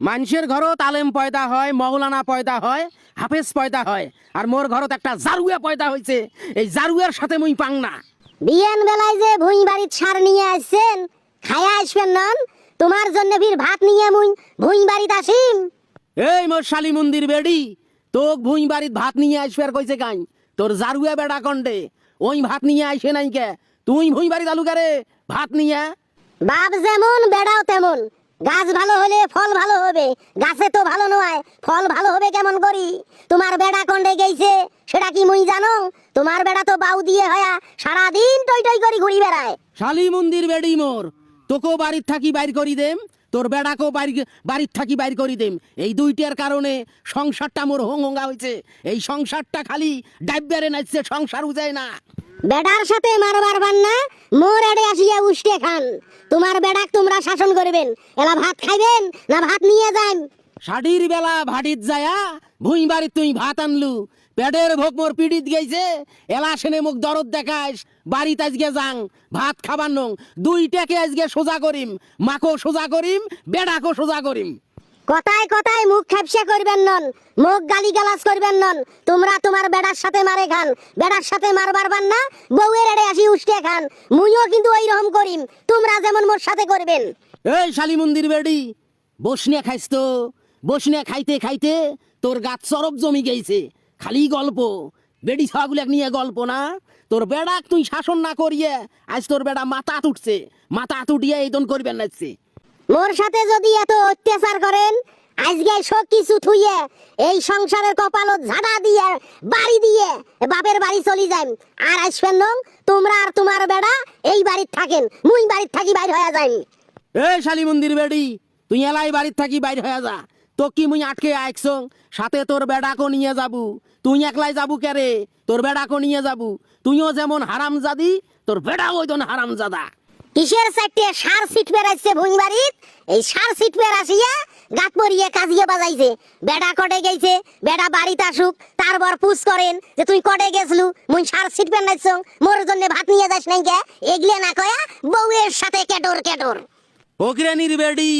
মানুষের ঘরত আলেম পয়দা হয়, মৌলানা পয়দা হয়, হাফেজ পয়দা হয়, আর মোর ঘরত একটা জারুয়া পয়দা হয়েছে। এই জারুয়ার সাথে মুই পাং না। বিয়ান বেলায় যে ভুঁই বাড়ির সার নিয়ে আসছেন, খায়া আসবেন নন। তোমার জন্য ফির ভাত নিয়ে মুই ভুঁই বাড়িতে আসিম। এই মোর শালি মন্দির বেডি, তোক ভুঁই বাড়িত ভাত নিয়ে আসবার কইছে কাই? তোর জারুয়া বেড়া কন্ডে ওই ভাত নিয়ে আইসে নাই কে? তুই ভুঁই বাড়িত আলু কারে ভাত নিয়ে? বাপ যেমন বেড়াও তেমন। গাছ ভালো হলে ফল ভালো হবে, গাছে তো ভালো নয়, ফল ভালো হবে কেমন করি? তোমার বেড়া কন্ডে গেছে সেটা কি মুই জানো? তোমার বেড়া তো বাউ দিয়ে হয়া সারাদিন টই টই করে ঘুরি বেড়ায়। শালি মন্দির বেডি মোর, তোকেও বাড়ির থাকি বাইর করি দেম, তোর বেড়াকেও বাড়ির থাকি বাইর করি দেম। এই দুইটার কারণে সংসারটা মোর হোঙ্গা হয়েছে। এই সংসারটা খালি ডাইবারে নাচছে, সংসার উজায় না। বেড়ার সাথে মারবার বান্না মোর এড়ে আসিয়া উষ্টে খান। তোমার বেড়াক তোমরা শাসন করবেন। এলা ভাত খাইবেন না ভাত নিয়ে যান? শাড়ির বেলা ভাটিত যায়া ভুঁই বাড়িত তুই ভাত আনলু, পেটের ভোগ মোর পিড়িত গেছে। এলা সেনে মুখ দরদ দেখাস, বাড়িতে আজকে যাং ভাত খাবার নং। দুইটাকে আজকে সোজা করিম, মাকো সোজা করিম, বেড়াকো সোজা করিম। কথায় কথায় মুখ খেপসা করবেন নন, মুখ গালি গালাজ করবেন নন। তোমরা তোমার বেড়ার সাথে মারে খান, বেড়ার সাথে মারবার বান্না বউয়ের এড়ে আসি উষ্টে খান। মুইও কিন্তু ওই রকম করিম, তোমরা যেমন মোর সাথে করবেন। এই শালি মন্দির বেড়ি, বসনে খাইস তো? বসনে খাইতে খাইতে তোর গাছ চরব জমি গেছে। খালি গল্প, বেড়ি ছাগুলাক নিয়ে গল্প না। তোর বেড়াক তুই শাসন না করিয়ে আজ তোর বেড়া মাথা তুটছে, মাথা তুটিয়ে এই দন করবেন নাচছে। মোর সাথে যদি এত অত্যাচার করেন, আজকে সব কিছু থুইয়ে এই সংসারের কপালত ঝাড়া দিয়ে বাড়ি দিয়ে বাপের বাড়ি চলি যাই। আর আসবেন নং তোমরা আর তোমার বেড়া এই বাড়িতে থাকেন, মুই বাড়িতে থাকি বাইর হয়ে যাই। এই শালি মন্দির বেড়ি, তুই এলাই বাড়ির থাকি বাইর হয়ে যা। তো কি মুই আটকে আইকছ? সাথে তোর বেড়াকো নিয়ে যাবু। তুই একলাই যাবু কেরে? তোর বেড়াকো নিয়ে যাবু। তুইও যেমন হারামজাদি, তোর বেড়াও ওই দন হারামজাদা। কিসের চারটে সার সিট পেরাইছে ভুঁই বাড়িত? এই সার সিট পেরাইয়া গাত পরিয়ে কাজিয়ে বাজাইছে। বেড়া কটে গেছে, বেড়া বাড়িতে আসুক, তারপর পুষ করেন যে তুই কটে গেছলু, মুই সার সিট পেরাইছ, মোর জন্য ভাত নিয়ে যাস নাই কে? এগলে না কয়া বউয়ের সাথে কেটর কেটর। ওগরানির বেড়ি,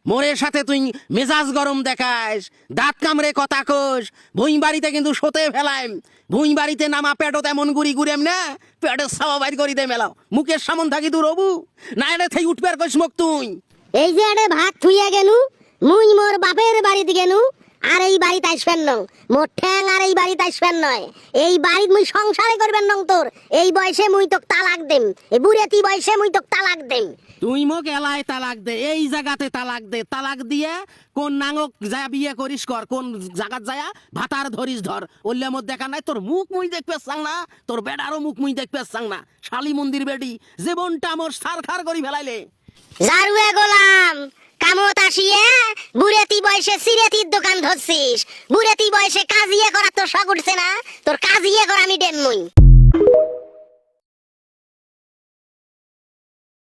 মোরের সাথে তুই মেজাজ গরম দেখাস, দাঁত কামড়ে কথা কোস। ভুঁই বাড়িতে কিন্তু সতে ফেলাইম। ভুঁই বাড়িতে নামা পেটো তেমন গুড়ি গুড়েম না, পেটের সাবা বাইর করি দে মেলাও। মুখের সামন থাকি দূর হবু না, এটা থেকে উঠবার কইস মুখ তুই। এই যে আরে ভাত থুইয়া গেনু, মুই মোর বাপের বাড়িতে গেনু, আর এই বাড়িতে আসবেন নং। মোর ঠ্যাং আর এই বাড়িতে আসবেন নয়। এই বাড়িত মুই সংসারে করবেন নং তোর। এই বয়সে মুই তোক তালাক দেম, এই বুড়েতি বয়সে মুই তোক তালাক দেম। তুই মোক এলাই তালাক দে, এই জায়গাতে তালাক দে। তালাক দিয়ে কোন নাঙক যা বিয়ে করিস কর, কোন জায়গাত যায়া ভাতার ধরিস ধর। ওল্লে মত দেখা নাই, তোর মুখ মুই দেখবে চাং না, তোর বেড়ারও মুখ মুই দেখবে চাং না। শালি মন্দির বেডি, জীবনটা মোর সারখার করি ফেলাইলে। জারুয়ে গোলাম, কামত আসিয়ে বুড়েতি বয়সে সিরেতির দোকান ধরছিস। বুড়েতি বয়সে কাজিয়ে করা তোর শখ উঠছে না? তোর কাজিয়ে করা আমি দেন মুই।